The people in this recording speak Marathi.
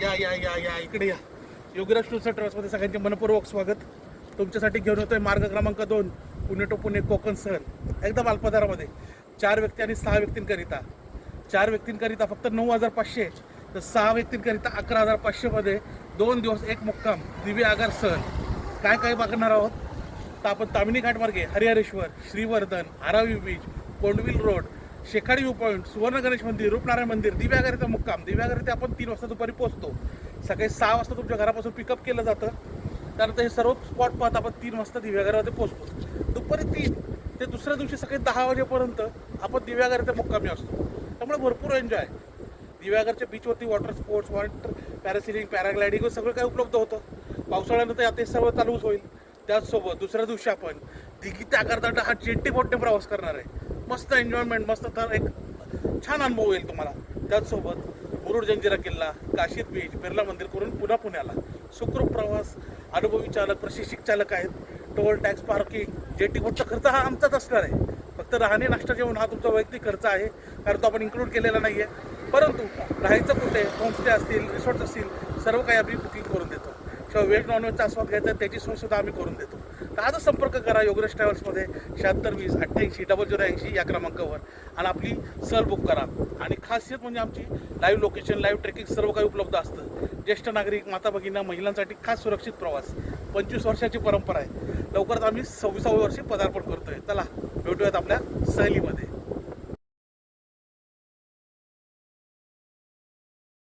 या इकडे या. योगीराज टूर्स अँड ट्रॅव्हल्समध्ये सगळ्यांचे मनपूर्वक स्वागत. तुमच्यासाठी घेऊन येतोय मार्ग क्रमांक 2 पुणे टू पुणे कोकण सहल एकदम अल्पदरामध्ये 4 व्यक्ती आणि 6 व्यक्तींकरिता. 4 व्यक्तींकरिता फक्त 9,500, तर 6 व्यक्तींकरिता 11,500 मध्ये 2 दिवस 1 मुक्काम दिव्य आगार सहल. काय काय बघणार आहोत तर आपण तामिनी घाटमार्गे Harihareshwar, Shrivardhan, Aravi beach, Kondvil road, Shekhadi view point, Suvarna Ganesh मंदिर, रूपनारायण मंदिर, दिव्यागार मुक्काम. दिव्यागार आपण 3 वाजता दुपारी पोहोचतो. सकाळी 6 वाजता तुमच्या घरापासून पिकअप केलं जातं. त्यानंतर हे सर्व स्पॉट पाहत आपण 3 वाजता दिव्यागारामध्ये पोहोचतो. दुपारी 3 ते दुसऱ्या दिवशी सकाळी 10 वाजेपर्यंत आपण दिव्यागाराच्या मुक्कामी असतो. त्यामुळे भरपूर एन्जॉय. दिव्यागारच्या बीचवरती water sports, water parasailing, paragliding सगळं काही उपलब्ध होतं. पावसाळ्यानंतर आता हे सर्व चालूच होईल. त्याचसोबत दुसऱ्या दिवशी आपण दिघी त्या करता हा जेट्टी बोटने प्रवास करणार आहे. मस्त एन्जॉयमेंट, मस्त तर एक छान अनुभव येईल तुम्हाला. त्याचसोबत मुरुड जंजिरा किल्ला, काशीद बीच, बिर्ला मंदिर करून पुन्हा पुण्याला सुखरूप प्रवास. अनुभवी चालक, प्रशिक्षक चालक आहेत. टोल टॅक्स, पार्किंग, जेटी बोटचा खर्च हा आमचाच असणार आहे. फक्त राहणे, नाश्ता, जेवण हा तुमचा वैयक्तिक खर्च आहे, कारण तो आपण इन्क्लूड केलेला नाही आहे. परंतु राहायचं कुठे, होमस्टे असतील, रिसॉर्ट्स असतील, सर्व काही आम्ही बुकिंग करून देतो. किंवा व्हेज नॉनव्हेजचा आस्वाद घ्यायचा त्याची सोयसुद्धा आम्ही करून देतो. तर आजच संपर्क करा योगेश ट्रॅव्हल्समध्ये 7620 88 0080 या क्रमांकावर आणि आपली सहल बुक करा. आणि खासियत म्हणजे आमची लाईव्ह लोकेशन, लाईव्ह ट्रेकिंग सर्व काही उपलब्ध असतं. ज्येष्ठ नागरिक, माता भगिनी, महिलांसाठी खास सुरक्षित प्रवास. 25 वर्षाची परंपरा आहे. लवकरच आम्ही 26व्या वर्षी पदार्पण करतोय. चला भेटूयात आपल्या सहलीमध्ये.